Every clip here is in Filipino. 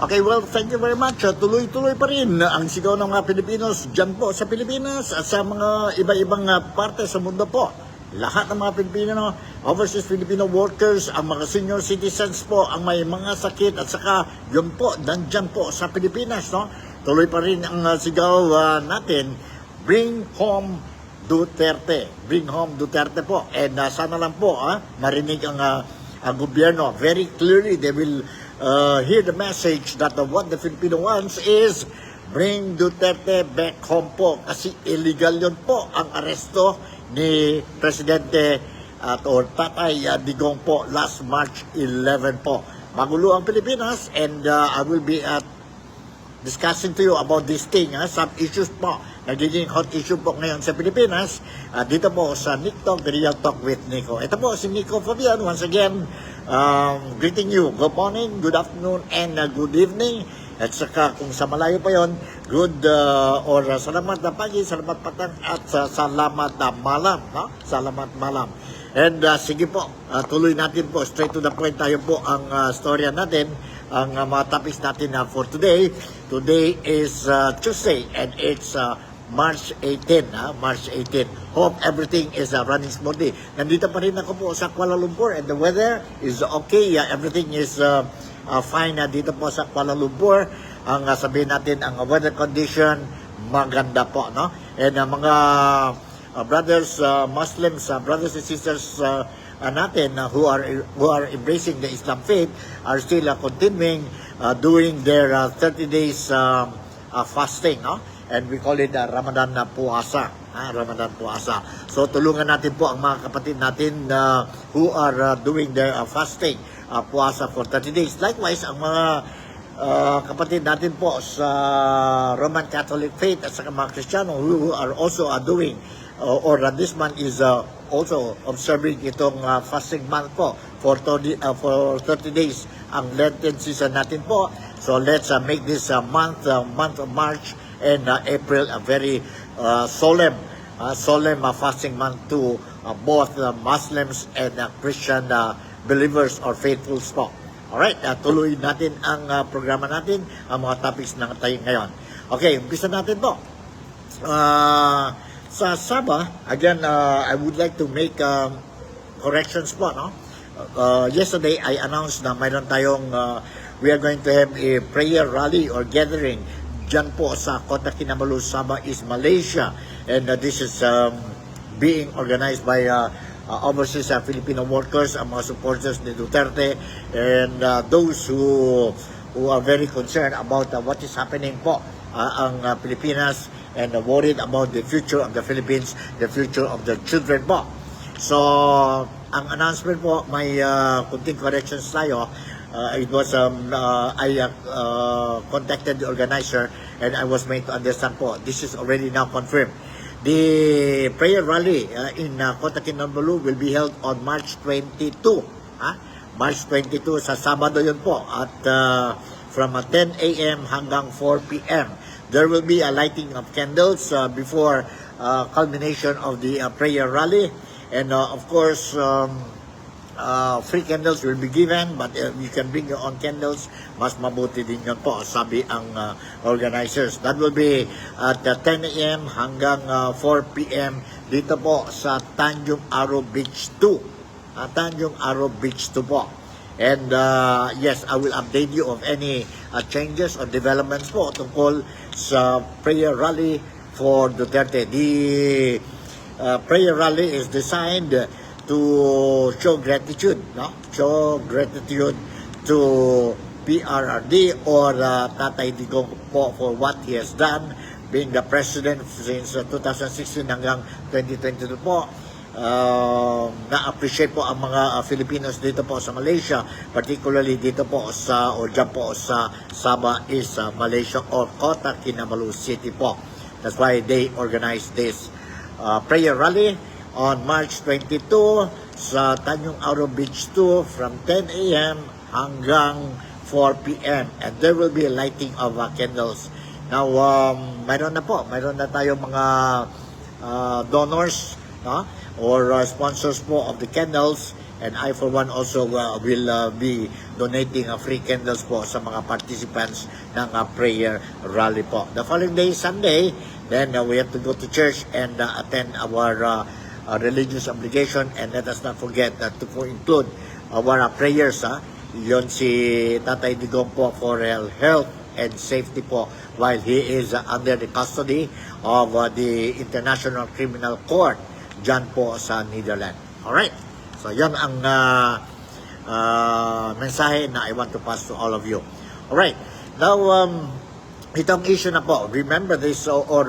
Okay, well, thank you very much. Tuloy-tuloy pa rin ang sigaw ng mga Pilipinos dyan po sa Pilipinas at sa mga iba-ibang parte sa mundo po. Lahat ng mga Pilipino, overseas Filipino workers, ang mga senior citizens po, ang may mga sakit at saka yun po, nandyan po sa Pilipinas, no? Tuloy pa rin ang sigaw natin, bring home Duterte. Bring home Duterte po. And sana lang po, marinig ang gobyerno. Very clearly, they will hear the message that what the Filipino wants is bring Duterte back home po. Kasi illegal yun po ang aresto ni Presidente or Tatay Digong po last March 11 po. Magulo ang Pilipinas and I will be discussing to you about this thing, some issues po. Nagiging hot issue po ngayon sa Pilipinas. Dito po sa Nick Talk, The Real Talk with Nico. Ito po si Nico Fabian once again. Greeting you. Good morning, good afternoon, and good evening. At saka kung sa malayo pa yon, good or salamat na pagi, salamat patang at salamat na malam. No? Salamat malam. And sige po, tuloy natin po, straight to the point tayo po ang storya natin, ang mga topics natin for today. Today is Tuesday and it's March 18, March 18. Hope everything is running smoothly. Nandito pa rin ako po sa Kuala Lumpur and the weather is okay. Everything is fine dito po sa Kuala Lumpur. Ang sabihin natin, ang weather condition, maganda po, no? And mga brothers, Muslims, brothers and sisters natin who are embracing the Islam faith are still continuing doing their 30 days fasting, no? And we call it Ramadan Puasa. Ramadan Puasa. So tulungan natin po ang mga kapatid natin who are doing their fasting, puasa for 30 days. Likewise, ang mga kapatid natin po sa Roman Catholic faith at sa mga Kristiyano who are also doing or this month is also observing itong fasting month po for 30 days ang Lenten season natin po. So let's make this month of March and April a very solemn fasting month to both Muslims and Christian believers or faithfuls po. Alright, tuloy natin ang programa natin, ang mga topics na tayo ngayon. Okay, umpisa natin po. Sa Sabah, again, I would like to make corrections po, no? Yesterday, I announced na mayroon tayong, we are going to have a prayer rally or gathering dyan po sa Kota Kinabalu, Sabah is Malaysia. And this is being organized by overseas Filipino workers, ang mga supporters ni Duterte, and those who are very concerned about what is happening po ang Pilipinas and worried about the future of the Philippines, the future of the children po. So, ang announcement po, may kunting corrections tayo. It was, I contacted the organizer and I was made to understand po, this is already now confirmed. The prayer rally in Kota Kinabalu will be held on March 22. March 22 sa Sabado yun po at from 10 a.m. hanggang 4 p.m. There will be a lighting of candles before culmination of the prayer rally, and of course free candles will be given, but you can bring your own candles. Mas mabuti din yun po, sabi ang organizers. That will be at 10 a.m. hanggang 4 p.m. dito po sa Tanjung Aro Beach 2. Tanjung Aro Beach 2 po. And yes, I will update you of any changes or developments po tungkol sa prayer rally for Duterte. The prayer rally is designed to show gratitude, no? Show gratitude to PRRD or Tatay Digong po for what he has done being the president since 2016 hanggang 2022 po. Na-appreciate po ang mga Filipinos dito po sa Malaysia, particularly dito po sa o dyan po sa Sabah is Malaysia or Kota Kinabalu City po. That's why they organized this prayer rally on March 22 sa Tanjung Aro Beach 2 from 10 a.m. hanggang 4 p.m. and there will be a lighting of candles. Now, mayroon na tayo mga donors, no? Or sponsors po of the candles, And I for one also will be donating free candles po sa mga participants ng prayer rally po. The following day, Sunday, then we have to go to church and attend our religious obligation, and let us not forget to include our prayers. Yon si Tatay Digong po for health and safety po while he is under the custody of the International Criminal Court dyan po sa Netherlands. Alright, so yan ang mensahe na I want to pass to all of you. Alright, now itong issue na po, remember this or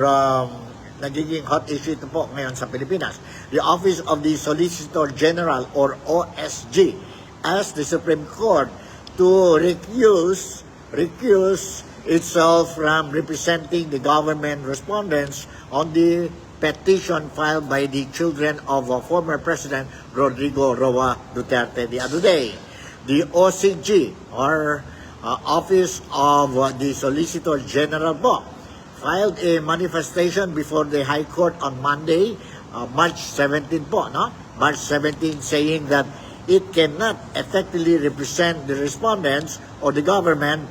nagiging hot issue ito po ngayon sa Pilipinas. The Office of the Solicitor General or OSG asked the Supreme Court to recuse itself from representing the government respondents on the petition filed by the children of former President Rodrigo Roa Duterte the other day. The OCG or Office of the Solicitor General po filed a manifestation before the High Court on Monday, March 17 po, no? March 17, saying that it cannot effectively represent the respondents or the government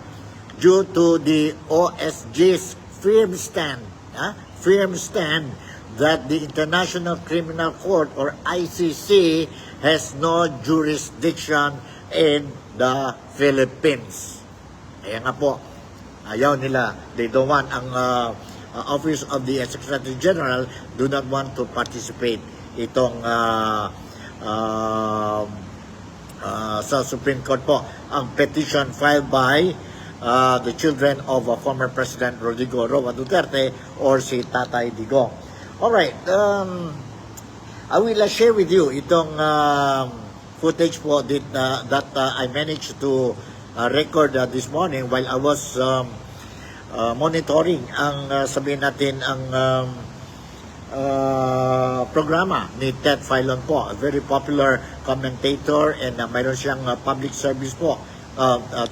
due to the OSG's firm stand that the International Criminal Court or ICC has no jurisdiction in the Philippines. Kaya nga po, ayaw nila, they don't want ang Office of the Secretary General do not want to participate itong sa Supreme Court po ang petition filed by the children of former President Rodrigo Roa Duterte or si Tatay Digong. Alright, I will share with you itong footage po that I managed to record this morning while I was monitoring ang sabihin natin ang programa ni Ted Filon po, a very popular commentator, and mayroon siyang public service po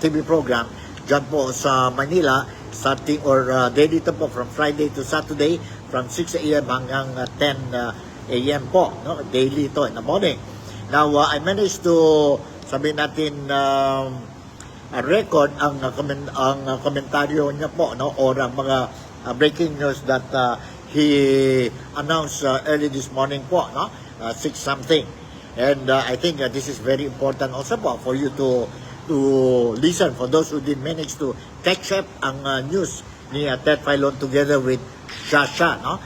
TV program dyan po sa Manila, starting or day dito po from Friday to Saturday from 6 a.m. hanggang 10 a.m. po, no? Daily ito in the morning. Now I managed to sabihin natin record ang komentaryo niya po, no, or ang mga breaking news that he announced early this morning po, no, 6 something. And I think this is very important also po for you to listen, for those who didn't manage to catch up ang news ni Ted Filon together with Shasha, no,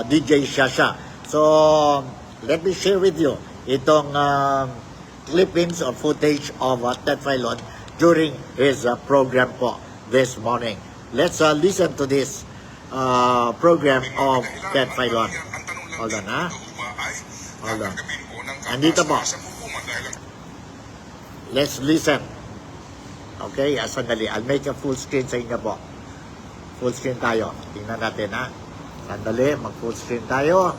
DJ Shasha. So let me share with you itong clippings or footage of Ted Filon during his program po this morning. Let's listen to this program of Ted Filon. Hold on, ha? Hold on. Andito po. Let's listen. Okay, sandali. I'll make a full screen sa inyo po. Full screen tayo. Tingnan natin, ha? Sandali, mag-full screen tayo.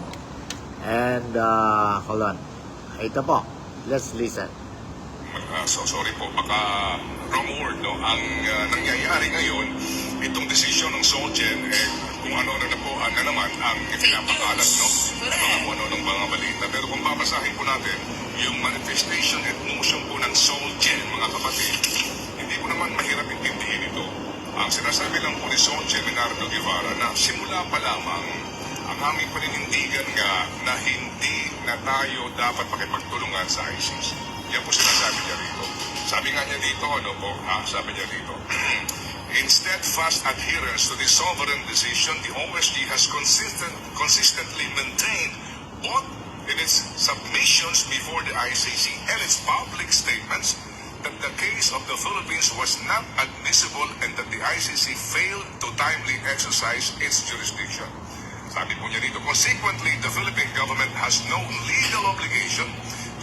And, hold on. Ito po. Let's listen. So sorry po, baka wrong word, no? Ang nangyayari ngayon, itong desisyon ng Solgen, kung ano na po na naman ang pinapakalat, no? Mga kung ano ng mga balita. Pero kung babasahin po natin, yung manifestation at motion po ng Solgen, mga kapatid, hindi po naman mahirap intindihin ito. Ang sinasabi lang po ni Solgen Leonardo Guevara na simula pa lamang ang aming paninindigan nga na hindi na tayo dapat makipagtulungan sa ICC. Yan po sinasabi niya rito. Sabi nga niya dito, ano po, sabi niya dito, in steadfast adherence to the sovereign decision, the OSG has consistently maintained both in its submissions before the ICC and its public statements that the case of the Philippines was not admissible and that the ICC failed to timely exercise its jurisdiction. Sabi po niya dito, consequently, the Philippine government has no legal obligation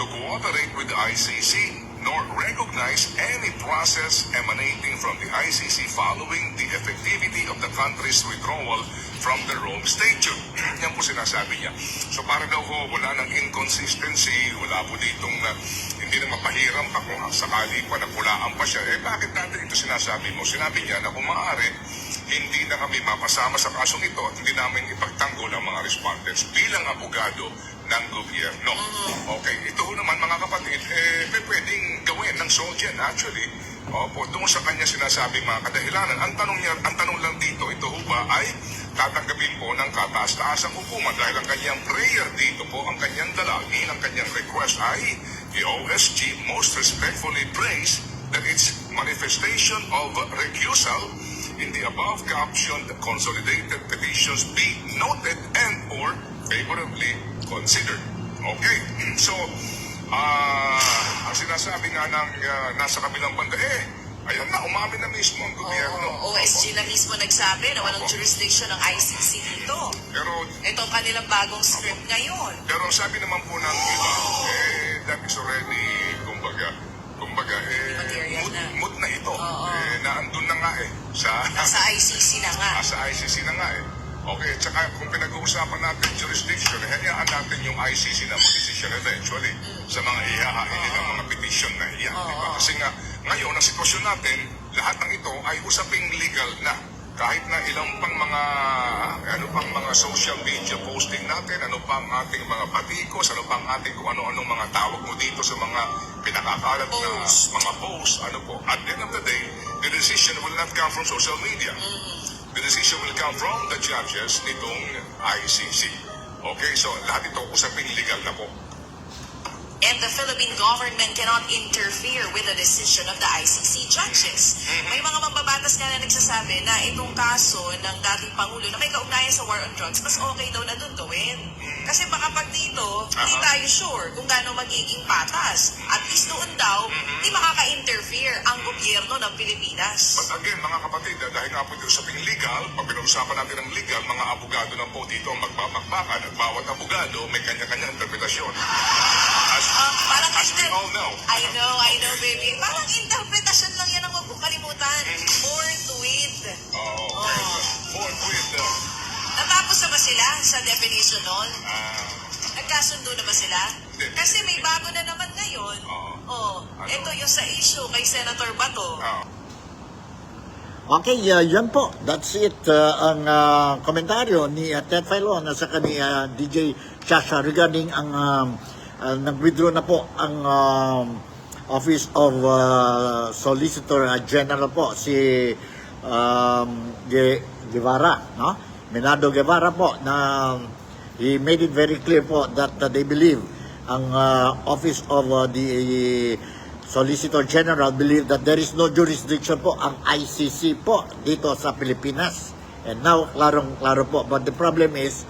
to cooperate with the ICC nor recognize any process emanating from the ICC following the effectivity of the country's withdrawal from the Rome Statute. Yan po sinasabi niya. So para daw ho, wala ng inconsistency, wala po ditong hindi na mapahiram pa kung sakali pa nagpulaan pa siya. Bakit natin ito sinasabi mo? Sinabi niya na kung maaari, hindi na kami mapasama sa kasong ito at hindi namin ipagtanggol ang mga respondents. Bilang abogado, ng gobyerno. Okay, ito ho naman mga kapatid, pwedeng gawin ng SOGEN actually. Opo, doon sa kanya sinasabi mga kadahilanan. Ang tanong lang dito, ito ho ba ay tatanggapin po ng kataas-taasang hukuman dahil ang kanyang prayer dito po, ang kanyang dalangin, ang kanyang request ay the OSG most respectfully prays that its manifestation of recusal in the above captioned consolidated petitions be noted and or favorably considered. Okay, so ang sinasabi nga ng nasa kabilang banda, ayan na, umamin na mismo ang gobyerno. OSG na mismo nagsabi na walang jurisdiction ng ICC dito. Pero, Ito ang kanilang bagong script ngayon. pero ang sabi naman po ng iba, that is already, kumbaga, Material na. moot na ito. Oo. Naandun na nga Nasa ICC na nga. sa ICC na nga Okay, tsaka kung pinag-uusapan natin jurisdiction, hayaan natin yung ICC na mag-decision eventually sa mga ihahain nilang mga petition na iyan. Diba? Kasi nga, ngayon, ang sitwasyon natin, lahat ng ito ay usaping legal na. Kahit na ilang pang mga social media posting natin, ano pang ating mga patikos, ano pang ating kung ano-anong mga tawag mo dito sa mga pinakakalat na mga posts, ano po. At the end of the day, the decision will not come from social media. The decision will come from the judges nitong ICC. Okay, so lahat ito usaping legal na po. And the Philippine government cannot interfere with the decision of the ICC judges. May mga mambabatas nga na nagsasabi na itong kaso ng dating Pangulo na may kaugnayan sa war on drugs, mas okay daw na doon gawin. Kasi baka pag dito, hindi tayo sure kung gaano magiging patas. At least doon daw, hindi makaka-interfere ang gobyerno ng Pilipinas. But again, mga kapatid, dahil nga po ito usaping legal, pag pinag-usapan natin ng legal, mga abogado na po dito ang magbabakbakan at bawat abogado may kanya-kanyang interpretasyon. Parang As we all know. I know, baby. Parang interpretasyon lang yan ang huwag mong kalimutan. Born to win. Forthwith. Natapos na ba sila sa definition nun? Nagkasundo na ba sila? Kasi may bago na naman ngayon. Ito yung sa issue kay Senator Bato. Okay, yan po. That's it. Ang komentaryo ni Ted Filon at saka ni DJ Shasha regarding ang nag-withdraw na po ang Office of Solicitor General po si Guevara, no? Menado Guevara po na he made it very clear po that they believe ang Office of the Solicitor General believe that there is no jurisdiction po ang ICC po dito sa Pilipinas. And now, klaro po. But the problem is,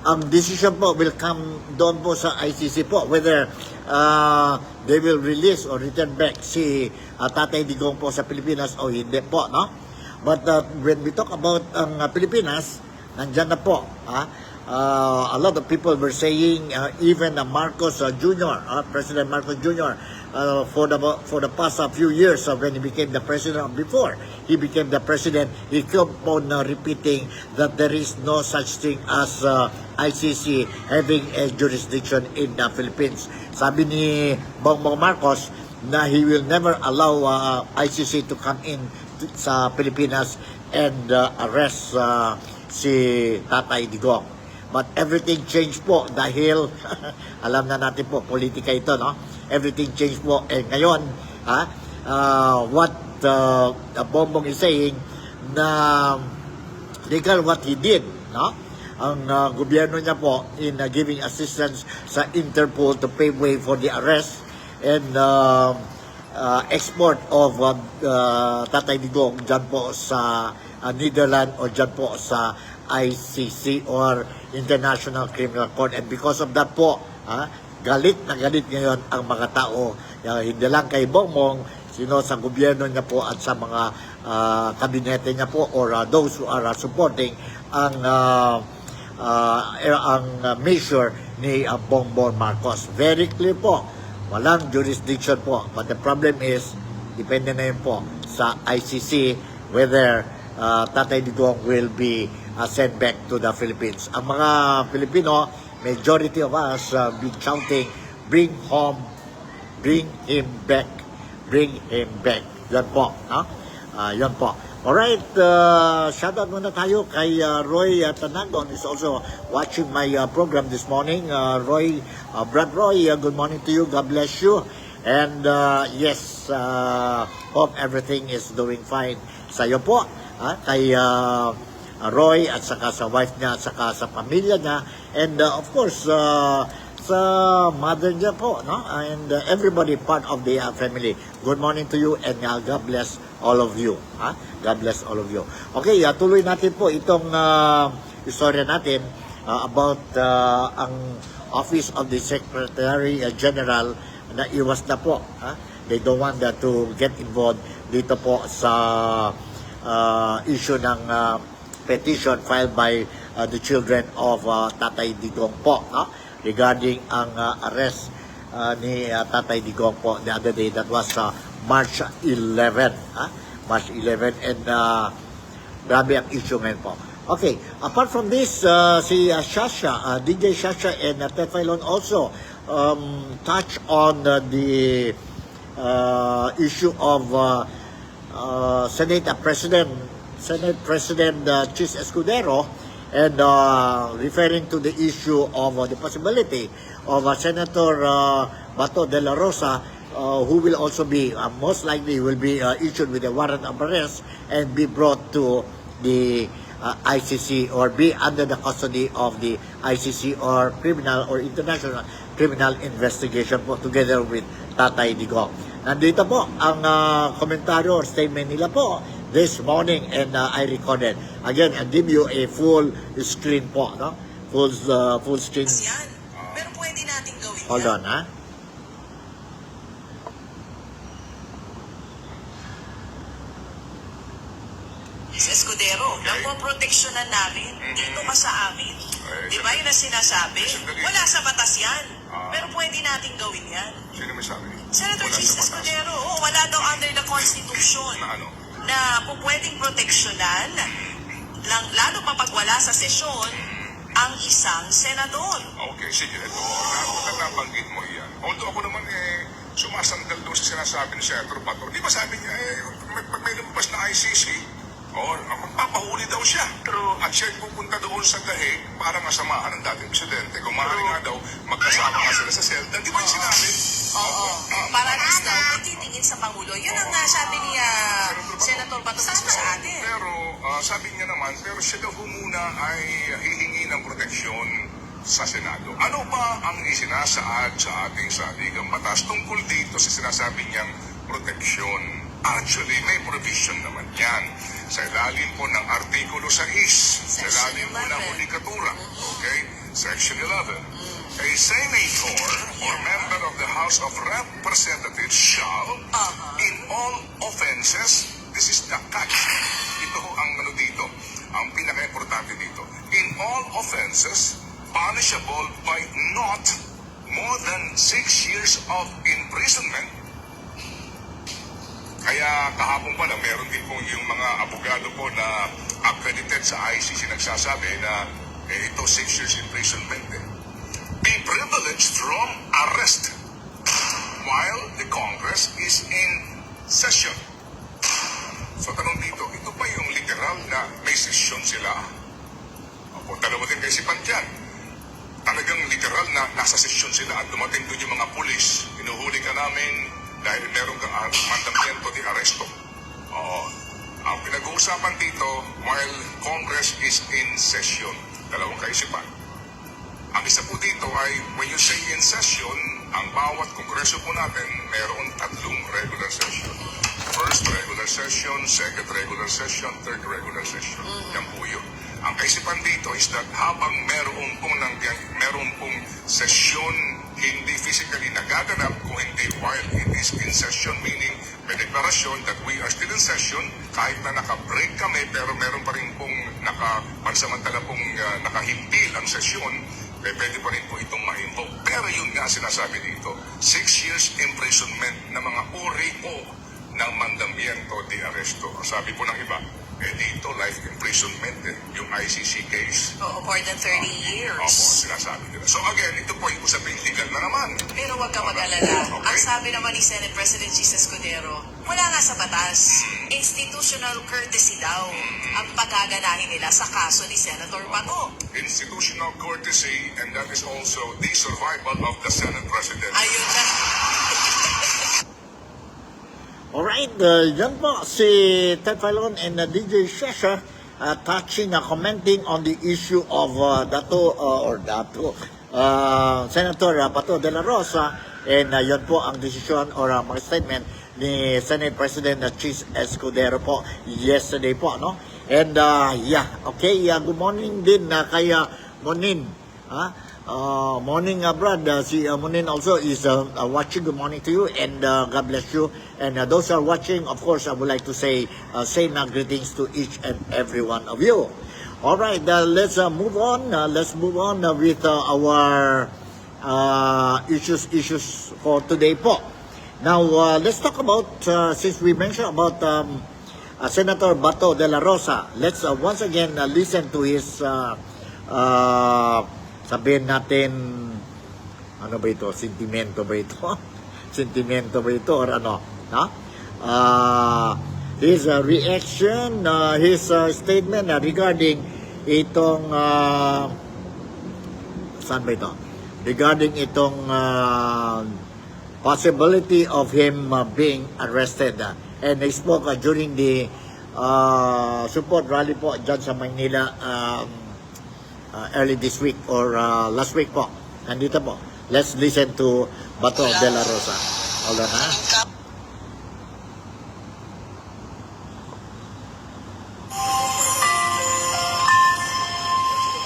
ang decision po will come doon po sa ICC po, whether they will release or return back si Tatay Digong po sa Pilipinas o hindi po, no? But when we talk about ang Pilipinas, nandyan na po, a lot of people were saying, even Marcos Jr., President Marcos Jr., for the past few years when he became the president, before he became the president, he kept on repeating that there is no such thing as ICC having a jurisdiction in the Philippines. Sabi ni Bongbong Marcos na he will never allow ICC to come in sa Pilipinas and arrest si Tatay Digong. But everything changed po dahil alam na natin po, politika ito, no? Everything changed po. Ngayon, what Bongbong is saying na legal what he did, no? Ang gobyerno niya po in giving assistance sa Interpol to pave way for the arrest and export of Tatay Digong dyan po sa Netherlands o dyan po sa ICC or International Criminal Court. And because of that po, galit na galit ngayon ang mga tao, hindi lang kay Bongbong, sino sa gobyerno niya po at sa mga kabinete niya po or those who are supporting ang measure ni Bongbong Marcos. Very clear po, walang jurisdiction po. But the problem is, depende na yun po sa ICC whether Tatay Digong will be sent back to the Philippines. Ang mga Pilipino, majority of us be shouting, bring him back, bring him back. Yan po, no? Yan po. Alright, shoutout muna tayo kay Roy Tanagon is also watching my program this morning. Brad Roy, good morning to you. God bless you. And yes, hope everything is doing fine sa iyo po. Kay Roy at saka sa wife niya at saka sa pamilya niya. And of course, sa mother niya po, no? And everybody part of the family. Good morning to you and God bless all of you. God bless all of you. Okay, tuloy natin po itong istorya natin about ang Office of the Secretary General na iwas na po. They don't want to get involved dito po sa issue ng petition filed by the children of Tatay Digong po, no? Regarding ang arrest ni Tatay Digong po the other day. That was March 11. March 11. And grabe ang issue ngayon po. Okay, apart from this, si Shasha, DJ Shasha and Ted Filon also touch on the issue of Senate President Chis Escudero, and referring to the issue of the possibility of Senator Bato de la Rosa, who will also be, most likely will be issued with a warrant of arrest and be brought to the ICC or be under the custody of the ICC or criminal or international criminal investigation po together with Tatay Digong. Nandito po ang komentaryo or statement nila po this morning and I recorded. Again, I'll give you a full screen po, no? Full screen. Yan. Pero pwede natin gawin Hold yan. on, ha? Sa Escudero, napoproteksyonan namin. Dito ka sa amin. Di ba yun ang sinasabi? Wala sa batas yan. Pero pwede natin gawin yan. Sino may sabi? Senator Wala Chis sa batas. Escudero, wala daw under the Constitution Na ano? na pwedeng proteksyonan, lalo pa pag wala sa sesyon, ang isang senador. Okay, sige. Ito, nabanggit mo yan. Although ako naman sumasandal doon sa sinasabi ni Senator Bato. Di ba sabi niya, pag may lumabas na ICC, or magpapahuli daw siya. At siya pupunta doon sa Dahig para masamahan ng dating presidente. Kung maaari nga daw, magkasama nga sila sa selda. Di ba yung sinabi? Para at least daw, may titingin sa Pangulo. Yun ang nasabi ni Senator Bato mismo sa atin. Pero sabi niya naman, pero siya daw muna ay hihingi ng proteksyon sa Senado. Ano ba ang isinasaad sa ating saligang batas tungkol dito sa sinasabi niyang proteksyon? Actually, may provision naman yan. Sa ilalim po ng Artikulo 6, sa ilalim po ng Hudikatura, okay? Section 11. A senator or member of the House of Representatives shall, in all offenses, this is the catch. Ito ho ang ano dito, ang pinaka-importante dito. In all offenses, punishable by not more than 6 years of imprisonment. Kaya kahapon pala, meron din pong yung mga abogado po na accredited sa ICC nagsasabi na ito 6 years imprisonment. Be privileged from arrest while the Congress is in session. So tanong dito, ito pa yung literal na may session sila? Opo, dalawa din kay si Pantian. Talagang literal na nasa session sila at dumating doon yung mga pulis. Inuhuli ka namin dahil meron kang mandamiento de arresto. Oo. Ang pinag-uusapan dito, while Congress is in session, dalawang kaisipan. Ang isa po dito ay, when you say in session, ang bawat kongreso po natin, meron 3 regular session. First regular session, second regular session, third regular session. Yan po yun. Ang kaisipan dito is that habang meron pong session hindi physically nagaganap, kung hindi while it is in session, meaning may deklarasyon that we are still in session, kahit na naka-break kami, pero meron pa rin pong pansamantala pong nakahimpil ang sesyon, pwede pa rin po itong ma-invoke. Pero yun nga sinasabi dito, 6 years imprisonment na mga uri po ng mandamiento de arresto. Sabi po ng iba, Eh dito, life imprisonment yung ICC case. Oo, more than 30 years. Opo, sinasabi nila. So again, ito po yung usapin legal na naman. Pero huwag ka mag-alala. Ang sabi naman ni Senate President Jesus Escudero, wala nga sa batas. Institutional courtesy daw ang pagaganahin nila sa kaso ni Senator Bato. Institutional courtesy, and that is also the survival of the Senate President. Ayun na. Alright, yan po si Ted Filon and DJ Shasha touching, commenting on the issue of Senator Bato de la Rosa, and yan po ang desisyon or mga statement ni Senate President Jesus Escudero po yesterday po, no? And good morning din kay Monin, morning, Brad. Si Monin also is watching. Good morning to you, and God bless you. And those who are watching, of course, I would like to say same greetings to each and every one of you. All right, let's move on. Let's move on with our issues for today po. Now, let's talk about, since we mentioned about Senator Bato de la Rosa, let's once again listen to his sabihin natin, ano ba ito? Sentimento ba ito? Sentimento ba ito? Or ano? His reaction, his statement regarding itong, saan ba ito? Regarding itong possibility of him being arrested. And he spoke during the support rally po dyan sa Maynila early this week or last week po. Nandito po. Let's listen to Bato de la Rosa. Hold on, ha?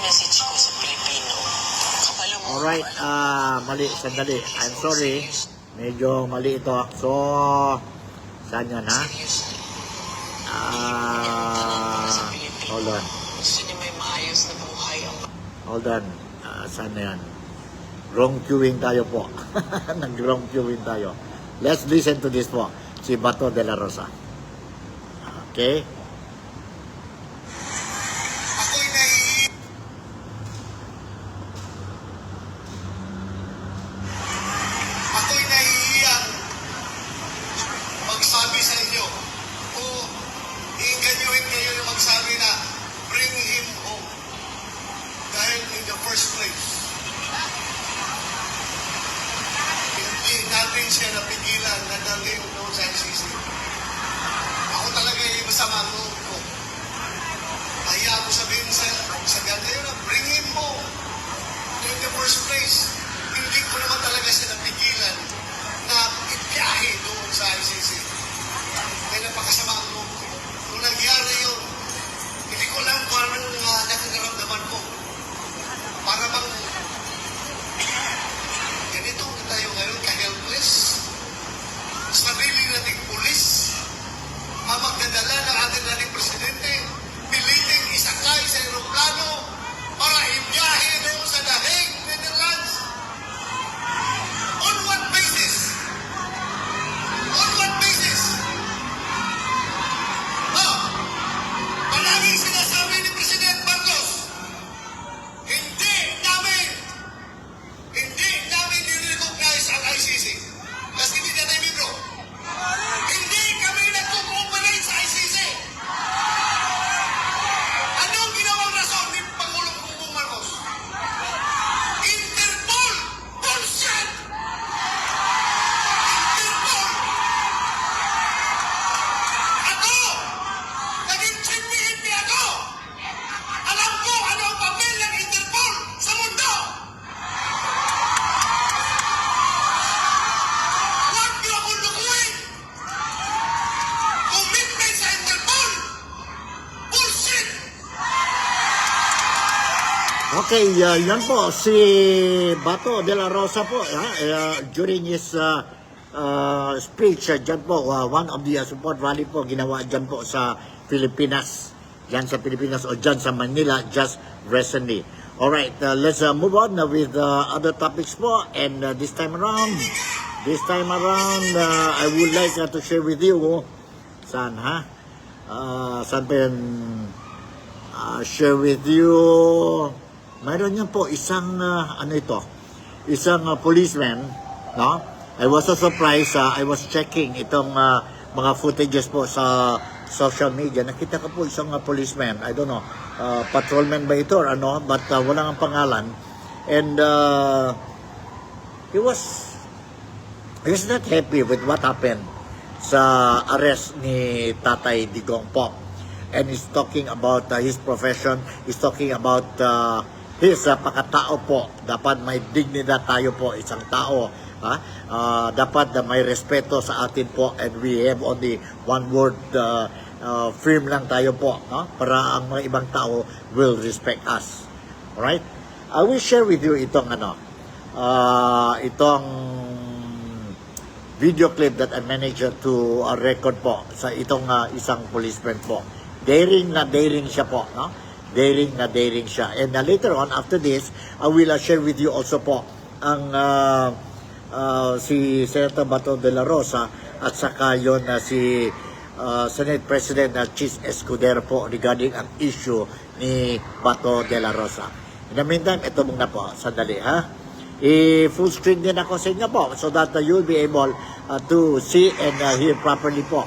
Message ko sa Pilipino. Kapalo mo. Alright, mali, sandali. I'm sorry. Medyo mali ito. So, saan yan, ha? Seriously. Hold on. Gusto niyo may maayos na buhay ang Hold on. Saan na yan? Wrong queuing tayo po. Nag-wrong queuing tayo. Let's listen to this po. Si Bato de la Rosa. Okay? Ako'y nahihiyang magsabi sa inyo o iinganyuhin kayo na magsabi na bring him home. Dahil in the first place, hindi natin siya napigilan na dalhin doon sa ICC. Ako talaga yung masama ang loob ko. Kaya ako sabihin sa ganito na bring him home. In the first place, hindi ko naman talaga siya napigilan na ibiyahe doon sa ICC. Kaya napakasama ang loob ko. Nung nangyari yun, hindi ko alam kung anong nakaramdaman ko. Para bang ganito na tayo ngayon, ka-helpless. Sarili nating pulis ang magdadala ng ating nating presidente, piliting isakay sa aeroplano para ibiyahe doon sa Dahig, Netherlands. On what basis? On what basis? Palaging sinasabi ni President Marcos, hindi namin nire-recognize ang ICC. Kasi hindi na tayo membro. Hindi kami nagko-cooperate sa ICC. Anong ginawang rason ni Pangulong Bongbong Marcos? Interpol! Bullshit! Interpol! Ako! Naging chief ako! Alam ko ano ang papel ng Interpol sa mundo! Huwag niyo akong lukuhin! Commitment sa Interpol! Bullshit! Okay, yan po si Bato de la Rosa po during his speech dyan po, one of the support rally po ginawa dyan po sa Pilipinas, dyan sa Pilipinas o dyan sa Manila just recently. Alright, let's move on with other topics po, and this time around I would like to share with you saan, ha? saan ba yan? Share with you. Mayroon yan po isang, isang policeman, no? I was so surprised, I was checking itong mga footages po sa social media. Nakita ko po isang policeman, I don't know, patrolman ba ito or ano, but wala ang pangalan. And he was not happy with what happened sa arrest ni Tatay Digong po. And he's talking about his profession, he's talking about his pagkatao po. Dapat may dignidad tayo po, isang tao. Dapat may respeto sa atin po, and we have only one word, firm lang tayo po, para ang mga ibang tao will respect us. Alright? I will share with you itong itong video clip that I managed to record po sa itong isang policeman po. Daring na daring siya po, no? Daring na daring siya. And later on, after this, I will share with you also po ang si Senator Bato de la Rosa at saka yon si Senate President Chis Escudero po regarding ang issue ni Bato de la Rosa. In the meantime, ito muna po, sandali ha. I-full screen din ako sa inyo po so that you'll be able to see and hear properly po.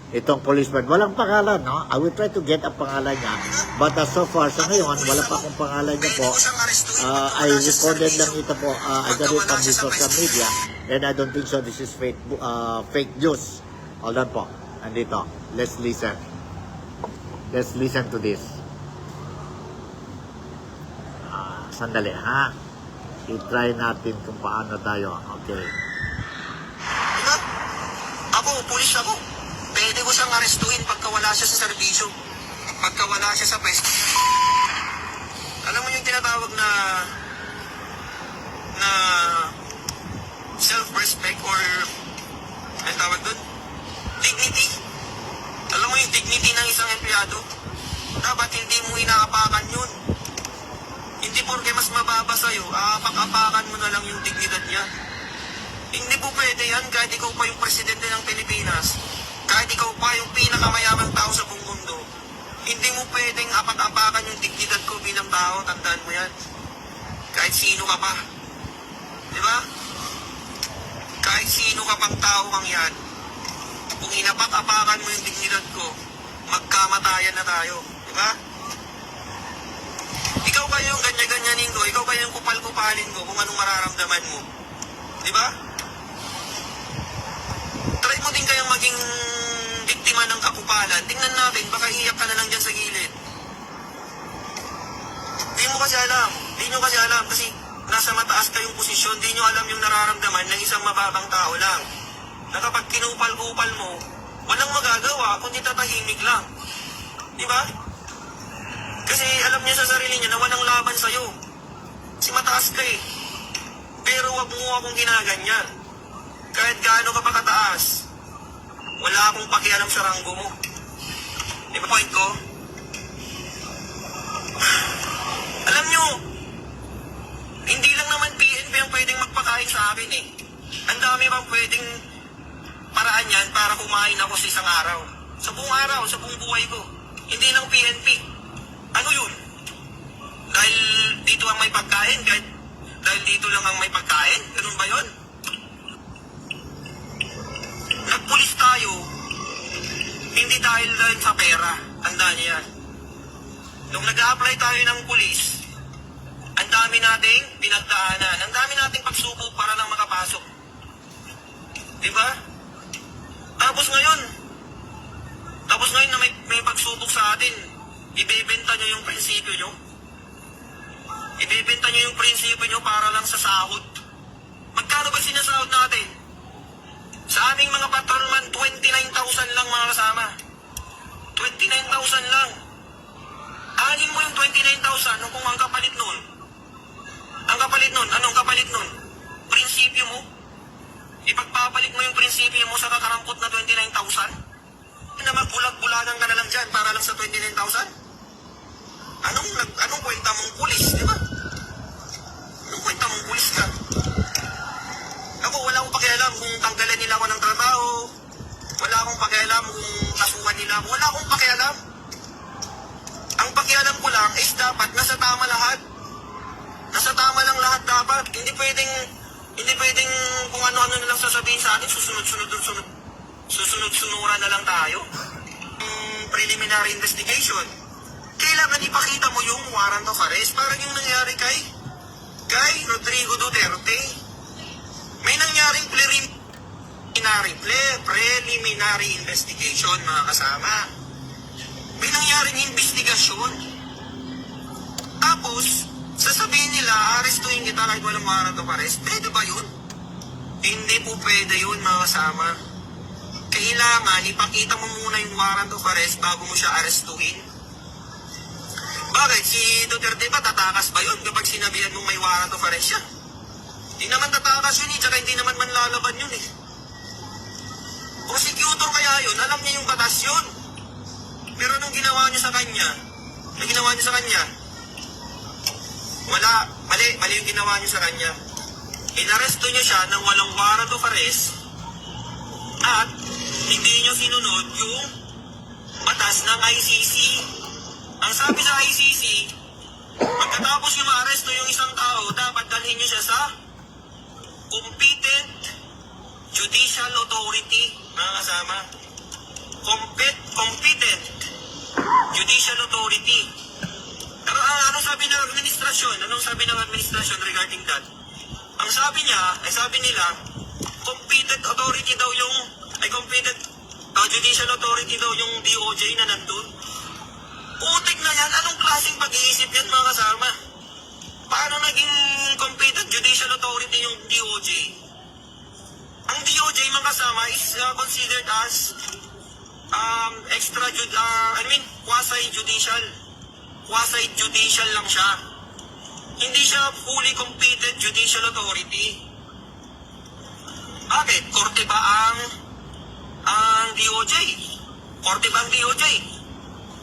Itong policeman, walang pangalan, no? I will try to get ang pangalan niya. But so far, sa ngayon, wala pa akong pangalan niya po. I recorded lang ito po. I got it from the social media. And I don't think so this is fake news. Hold on po. Andito. Let's listen. Let's listen to this. Sandali, ha? I-try natin kung paano tayo. Okay. Diba? Ako, pulis ako. Pwede ko siyang arestuhin pagka wala siya sa serbisyo. Pagka wala siya sa pwesto. Alam mo yung tinatawag na self-respect or ano tawag doon? Dignity. Alam mo yung dignity ng isang empleyado? Dapat hindi mo inaapakan yun. Hindi porke mas mababa sa'yo, aapak-apakan mo na lang yung dignidad niya. Hindi po pwede yan kahit ikaw pa yung presidente ng Pilipinas. Kahit ikaw pa yung pinakamayamang tao sa buong mundo, hindi mo pwedeng apak-apakan yung dignidad ko bilang tao, tandaan mo yan. Kahit sino ka pa. Di ba? Kahit sino ka pang tao kang yan, kung inapak-apakan mo yung dignidad ko, magkamatayan na tayo. Di ba? Ikaw kayo yung ganyan-ganyanin ko, ikaw kayo yung kupal-kupalin ko kung anong mararamdaman mo. Di ba? Try mo din kayang maging biktima ng kapupalan. Tingnan natin, baka iyak ka na lang dyan sa gilid. Di mo kasi alam. Di nyo kasi alam kasi nasa mataas kayong posisyon, di nyo alam yung nararamdaman ng isang mababang tao lang. Na kapag kinupal-kupal mo, walang magagawa kundi tatahimik lang. Di ba? Kasi alam niya sa sarili niya na walang laban sa'yo. Kasi mataas ka eh. Pero wag mo akong ginaganyan. Kahit gaano ka pa kataas, wala akong pakialam sa ranggo mo. Di ba point ko? Alam nyo, hindi lang naman PNP ang pwedeng magpakain sa akin eh. Ang dami bang pwedeng paraan yan para kumain ako sa isang araw. Sa buong buhay ko. Hindi lang PNP. Ano yun? Dahil dito ang may pagkain, dahil dito lang ang may pagkain? Ganun ba yun? Nagpulis tayo, hindi dahil sa pera. Tandaan niyo yan. Nung nag-a-apply tayo ng pulis, ang dami nating pinagdaanan. Ang dami nating pagsubok para lang makapasok. Diba? Tapos ngayon na may pagsubok sa atin, ibebenta nyo yung prinsipyo nyo. Ibebenta nyo yung prinsipyo nyo para lang sa sahod. Magkano ba sinasahod natin? Sa aming mga patrolman, 29,000 lang mga kasama. 29,000 lang. Anin mo yung 29,000 kung ang kapalit nun. Anong kapalit nun? Prinsipyo mo. Ipagpapalit mo yung prinsipyo mo sa kakarampot na 29,000? Na magbulag-bulagan ka na lang dyan para lang sa 29,000? Anong kwenta mong pulis, di ba? Anong kwenta mong pulis ka? Ako, wala akong pakialam kung tanggalan nila ako ng trabaho, Wala akong pakialam kung kasuhan nila. Wala akong pakialam. Ang pakialam ko lang is dapat nasa tama lahat. Nasa tama lang lahat dapat. Hindi pwedeng kung ano-ano na lang sasabihin sa atin, susunod-sunuran na lang tayo. Preliminary investigation. Kailangan ipakita mo yung warrant of arrest. Parang yung nangyari kay Rodrigo Duterte. May nangyaring preliminary investigation, mga kasama. May nangyaring investigasyon. Tapos, sasabihin nila, arestuhin kita kahit walang warrant of arrest. Pwede ba yun? Hindi po pwede yun, mga kasama. Kailangan, ipakita mo muna yung warrant of arrest bago mo siya arestuhin. Bakit? Si Duterte ba, tatakas ba yun kapag sinabihan mong may warrant of arrest siya? Hindi naman tatakas yun eh, tsaka hindi naman manlalaban yun eh. Prosecutor kaya yun, alam niya yung batas yun. Pero anong ginawa niyo sa kanya? Anong ginawa niyo sa kanya? Mali yung ginawa niyo sa kanya. Inaresto niyo siya ng walang warrant of arrest at hindi niyo sinunod yung batas ng ICC. Ang sabi sa ICC, pagkatapos yung maaresto yung isang tao, dapat dalhin niyo siya sa competent judicial authority, mga kasama. Competent judicial authority. Pero anong sabi ng administrasyon? Anong sabi ng administrasyon regarding that? Ang sabi nila, competent authority daw yung, competent judicial authority daw yung DOJ na nandun. Putik na yan, anong klaseng pag-iisip yan, mga kasama? Paano naging competent judicial authority yung DOJ? Ang DOJ, mga kasama, is considered as quasi-judicial. Quasi-judicial lang siya. Hindi siya fully competent judicial authority. Bakit? Korte ba ang DOJ? Korte ba ang DOJ?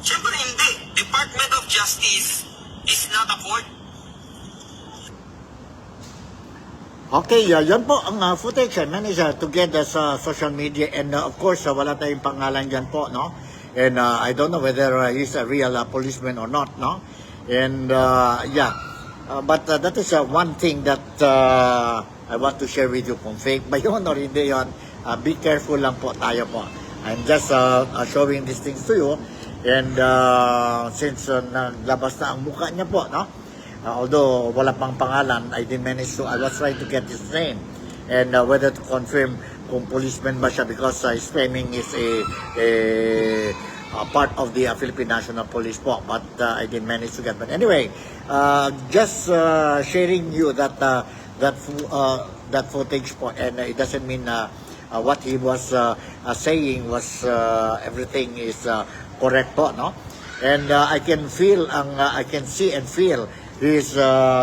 Siyempre hindi. Department of Justice is not a court. Okay, yan po ang footage I managed to get sa social media, and of course wala tayong pangalan dyan po, no? And I don't know whether he's a real policeman or not, no? And but that is one thing that I want to share with you, kung fake ba yun or hindi yun. Be careful lang po tayo po. I'm just showing these things to you, and since naglabas na ang mukha niya po, no? Although wala pang pangalan, I was trying to get his name and whether to confirm kung policeman ba siya, because his claiming is a part of the Philippine National Police po, but I didn't manage to get. But anyway, just sharing you that footage po, and it doesn't mean what he was saying was everything is correct po, no? And I can see and feel his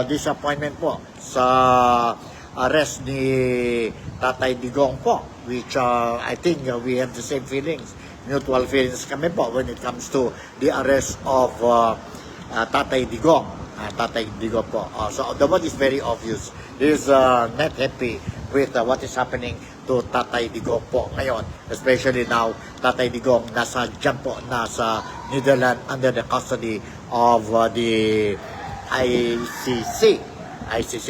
disappointment po sa arrest ni Tatay Digong po, which I think we have the same feelings, mutual feelings kami po when it comes to the arrest of Tatay Digong. Tatay Digong po. So the one is very obvious. He's not happy with what is happening to Tatay Digong po ngayon. Especially now, Tatay Digong nasa Netherlands under the custody of the ICC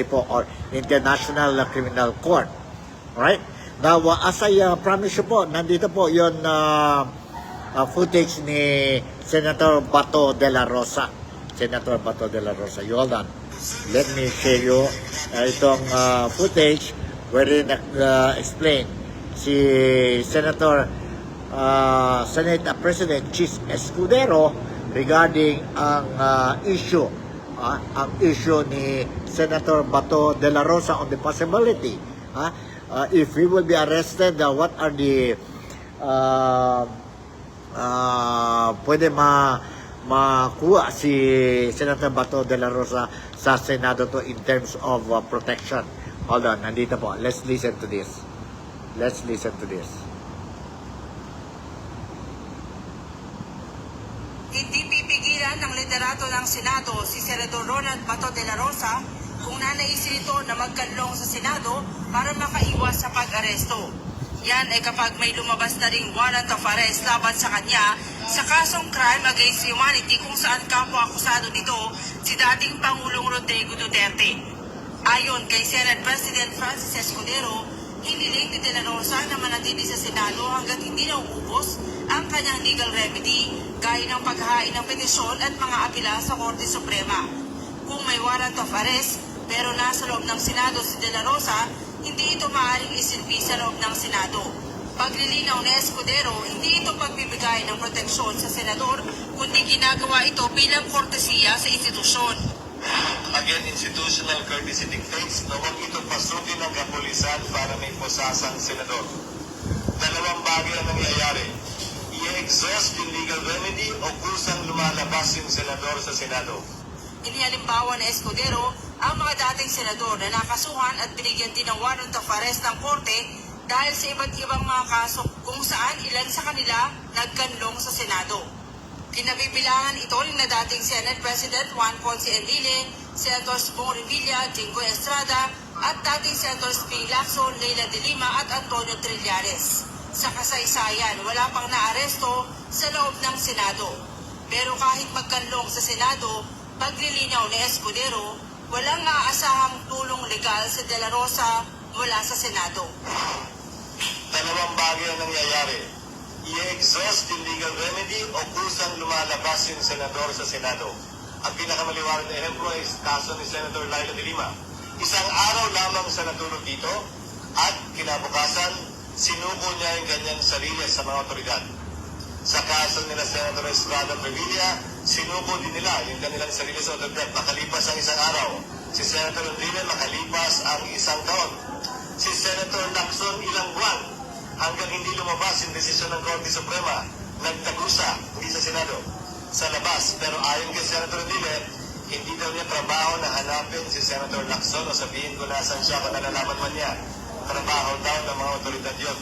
po, or International Criminal Court. Alright? Now, as I promise you po, nandito po yung footage ni Senator Bato de la Rosa. Senator Bato de la Rosa. You hold on. Let me share you itong footage wherein explain si Senate President Chis Escudero regarding ang issue ni Senator Bato de la Rosa on the possibility if he will be arrested, what are the pwede makuha si Senator Bato de la Rosa sa Senado to in terms of protection. Hold on, nandito po. Let's listen to this. Hindi pipigilan ng liderato ng Senado si Senador Ronald Bato de la Rosa kung nanaisin ito na magkanlong sa Senado para makaiwas sa pag-aresto. Yan ay kapag may lumabas na ring warrant of arrest laban sa kanya sa kasong crime against humanity kung saan kapwa-akusado nito si dating Pangulong Rodrigo Duterte. Ayon kay Senate President Francis Escudero, hiniling ni De La Rosa na manatili sa Senado hanggat hindi nauubos ang kanyang legal remedy gaya ng paghain ng petisyon at mga apela sa Korte Suprema. Kung may warrant of arrest pero nasa loob ng Senado si De La Rosa, hindi ito maaaring isilbi sa loob ng Senado. Paglilinaw ni Escudero, hindi ito pagbibigay ng proteksyon sa senador, kundi ginagawa ito bilang kortesiya sa institusyon. Again, institutional courtesy dictates na huwag ito pasukin ng kapulisan para may posasang senador. Dalawang bagay ang nangyayari. I-exhaust yung legal remedy o kusang lumalabas yung senador sa Senado. Inihalimbawa ni Escudero ang mga dating senador na nakasuhan at binigyan din ng warrant of arrest ng korte dahil sa iba't ibang mga kaso kung saan ilan sa kanila nagkanlong sa Senado. Kinabibilangan ito ng na dating Senate President Juan Ponce Enrile, Senators Bong Revilla, Jinggoy Estrada, at dating Senators Ping Lacson, Leila de Lima at Antonio Trillanes. Sa kasaysayan, wala pang naaresto sa loob ng Senado. Pero kahit magkanlong sa Senado, paglilinaw ni Escudero, walang naaasahang tulong legal sa De La Rosa mula sa Senado. Dalawang bagay ang nangyayari. I-exhaust yung legal remedy o kusang lumalabas yung senador sa Senado. Ang pinakamaliwanag na ehemplo ay kaso ni Senator Leila de Lima. Isang araw lamang siya natulog dito at kinabukasan, sinuko niya yung kanyang sarili sa mga otoridad. Sa kaso nila Senator Estrada Revilla, sinuko din nila yung kanilang sarili sa otoridad. Makalipas ang isang araw. Si Senator Enrile makalipas ang isang taon. Si Senator Lacson ilang buwan hanggang hindi lumabas yung desisyon ng Korte Suprema. Nagtagusa, hindi sa Senado, sa labas. Pero ayon kay Senator Enrile, hindi daw niya trabaho na hanapin si Senator Lacson o sabihin ko nasan siya kung nalalaman man niya. Trabaho daw ng mga otoridad yun.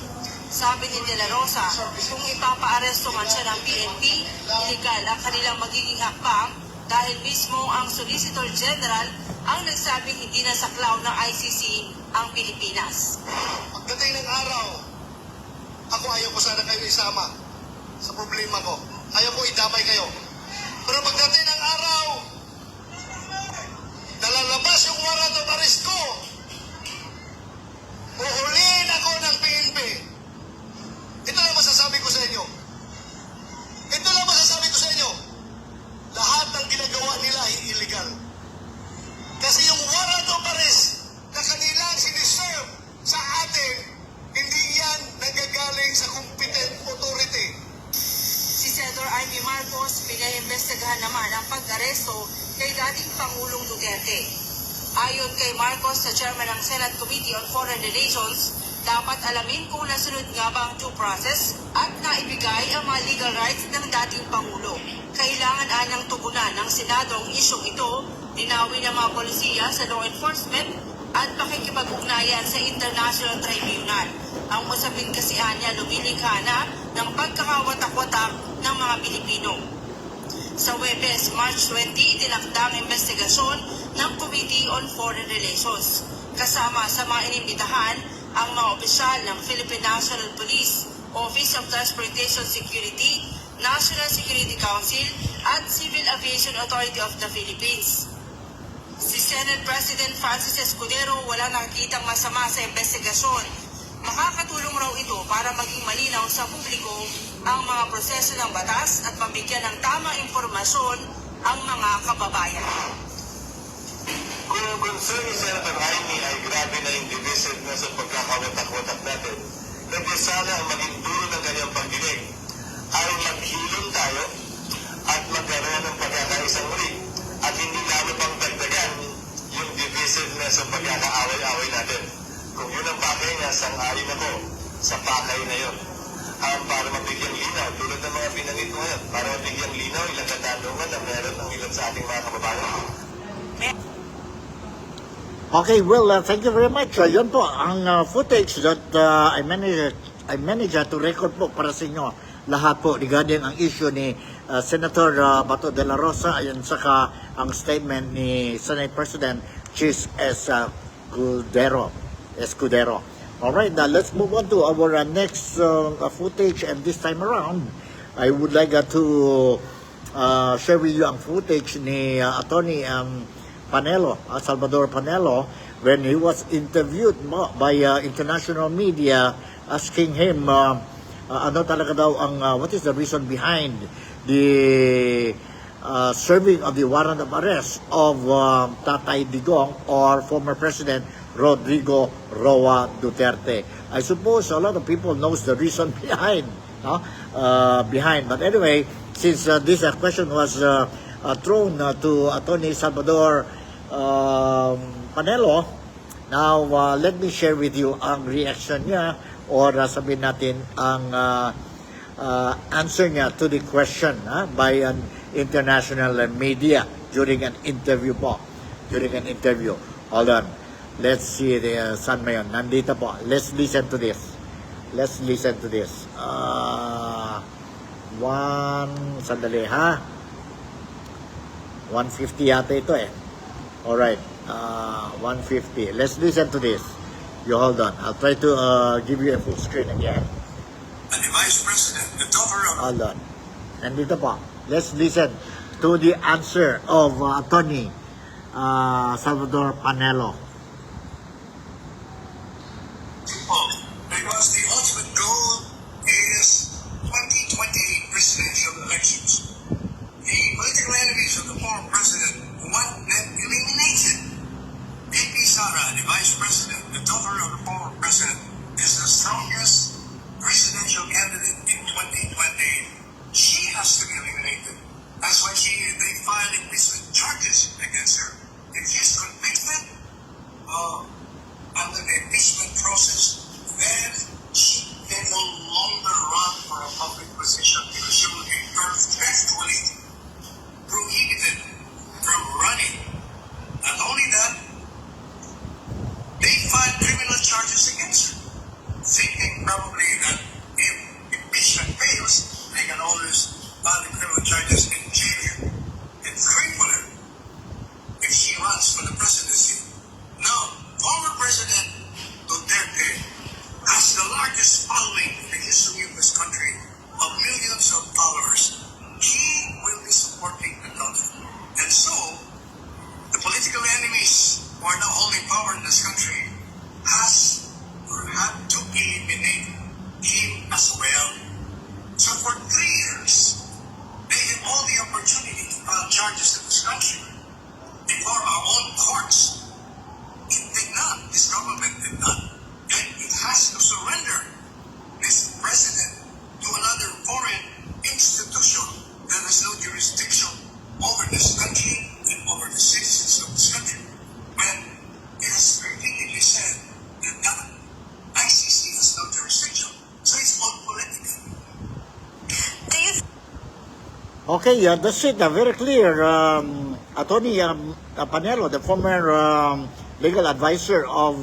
Sabi ni De La Rosa, kung ipapaaresto man siya ng PNP, illegal ang kanilang magiging hakbang dahil mismo ang Solicitor General ang nagsabing hindi na saklaw ng ICC ang Pilipinas. Pagdating ng araw, ako ayaw ko sana kayo isama sa problema ko. Ayaw ko idamay kayo. Pero pagdating ng araw, nalalabas yung warrant of arrest ko. Uhulihin ako ng PNP. Ito lang masasabi ko sa inyo. Ito lang masasabi ko sa inyo. Lahat ng ginagawa nila ay illegal. Kasi yung warrant of arrest na kanilang siniserve sa atin, hindi yan nanggagaling sa competent authority. Si Senator Amy Marcos, pinaimbestigahan naman ang pag-aresto kay dating Pangulong Duterte. Ayon kay Marcos sa chairman ng Senate Committee on Foreign Relations, dapat alamin kung nasunod nga ba ang due process at naibigay ang mga legal rights ng dating Pangulo. Kailangan anang tugunan ng Senado ang isyong ito, linawin ng mga polisiya sa law enforcement at pakikipag-ugnayan sa International Tribunal. Ang usapin kasi niya lumilikha na ng pagkakawatak-watak ng mga Pilipino. Sa Webes, March 20, itinakda ang investigasyon ng Committee on Foreign Relations. Kasama sa mga inimbitahan ang mga opisyal ng Philippine National Police, Office of Transportation Security, National Security Council at Civil Aviation Authority of the Philippines. Si Senate President Francis Escudero walang nakikitang masama sa investigasyon. Makakatulong raw ito para maging malinaw sa publiko ang mga proseso ng batas at mabigyan ng tamang impormasyon ang mga kababayan. Kung ang concern ni Senator Amy ay grabe na yung divisiveness at pagkakawatak-watak natin, pwede sana ang maging dulo ng kanyang pagdinig ay maghilom tayo at magkaroon ng pagkakaisang muli at hindi lalo pang dagdagan yung divisiveness at pagkakaaway-away natin. Kung yun ang pakay niya, sang-ayon ako sa pakay na yun. Para mabigyang linaw, tulad ng mga pinangit ko ngayon, para mabigyang linaw ilang katanungan na meron ng ilan sa ating mga kababayan. Okay, well, thank you very much. Yun po, ang footage that I managed to record po para sa inyo lahat po regarding ang issue ni Senator Bato de la Rosa, ayan saka ang statement ni Senate President Chis Escudero. Alright, now let's move on to our next footage, and this time around, I would like to share with you ang footage ni Attorney Panelo, Salvador Panelo, when he was interviewed by international media asking him ano talaga daw ang what is the reason behind the serving of the warrant of arrest of Tatay Digong or former President Rodrigo Roa Duterte. I suppose a lot of people knows the reason behind, behind. But anyway, since this question was thrown to Attorney Salvador Panelo, now let me share with you ang reaction niya or sabihin natin ang answer niya to the question by an international media during an interview po. During an interview. Hold on. Let's see, saan ba yun? Nandito po. Let's listen to this. Let's listen to this. Sandali ha. 150 yata ito eh. Alright. 150. Let's listen to this. You hold on. I'll try to give you a full screen again. And the Vice President, the daughter of Hold on. Nandito po. Let's listen to the answer of Attorney Salvador Panelo. people, because the ultimate goal is 2028 presidential elections. The political enemies of the former president want them eliminated. VP Sara, the Vice President, the daughter of the former president, is the strongest presidential candidate in 2028. She has to be eliminated. That's why they filed impeachment charges against her. If she's convicted under the impeachment process, then she can no longer run for a public position because she will be perpetually prohibited from running. Not only that, they filed criminal charges against her, thinking probably that if impeachment fails, they can always file the criminal charges and jail her and cripple her if she runs for the presidency. Now, former President Duterte has the largest following in the history of this country of millions of followers. He will be supporting the daughter. And so, the political enemies who are now holding power in this country has or had to eliminate him as well. So for 3 years, they have all the opportunity to file charges in this country before our own courts. It did not. This government did not. And it has to surrender this president to another foreign institution that has no jurisdiction over this country and over the citizens of this country. When it has repeatedly said that the ICC has no jurisdiction. So it's all political. Do you Okay, that's it. Very clear. Attorney Panelo, the former legal advisor of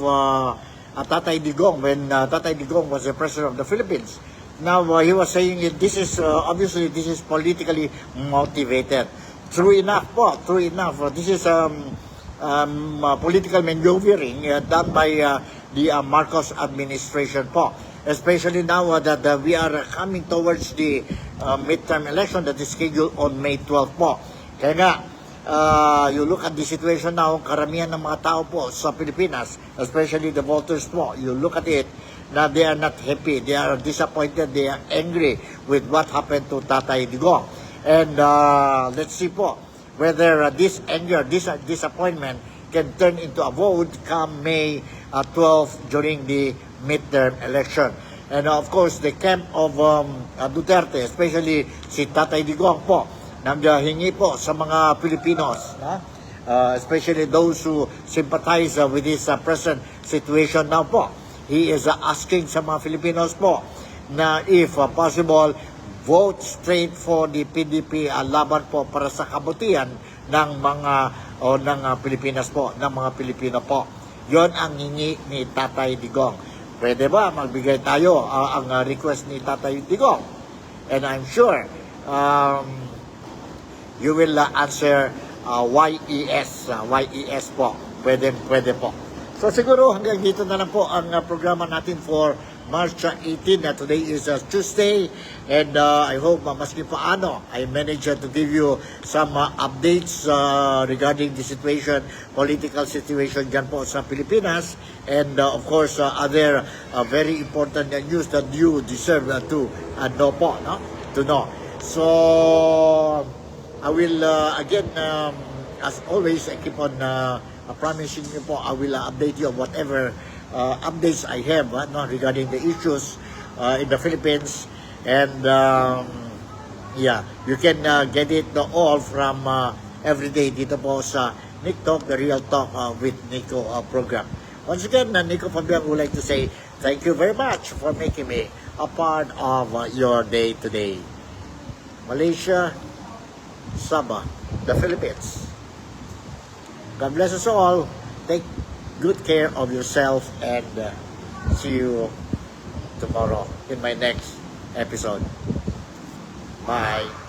Tatay Digong when Tatay Digong was the president of the Philippines. Now, he was saying that this is, obviously, this is politically motivated. True enough po, true enough. This is political maneuvering done by the Marcos administration po. Especially now that we are coming towards the midterm election that is scheduled on May 12 po. Kaya nga, you look at the situation now, karamihan ng mga tao po sa Pilipinas, especially the voters po, you look at it, na they are not happy, they are disappointed, they are angry with what happened to Tatay Digong. And let's see po, whether this anger, this disappointment can turn into a vote come May 12 during the midterm election. And of course, the camp of Duterte, especially si Tatay Digong po, nanghingi po sa mga Filipinos, especially those who sympathize with this present situation now po. He is asking sa mga Filipinos po na if possible, vote straight for the PDP laban po para sa kabutihan ng mga ng Pilipinas po, ng mga Pilipino po. Yon ang hingi ni Tatay Digong. Pwede ba magbigay tayo ang request ni Tatay Digong? And I'm sure you will answer YES po. Pwede po. So siguro hanggang dito na lang po ang programa natin for March 18. Today is Tuesday, and I hope maski paano I managed to give you some updates regarding the situation, political situation dyan po sa Pilipinas, and of course other very important news that you deserve to know po, no? To know. So I will again, as always, I keep on promising you po, I will update you on whatever updates I have no, regarding the issues in the Philippines. And yeah, you can get it all from everyday dito po sa Nick Talk, the Real Talk with Nico program. Once again, Nico Fabian would like to say thank you very much for making me a part of your day today. Malaysia, Sabah, the Philippines. God bless us all. Take good care of yourself, and see you tomorrow in my next episode. Bye.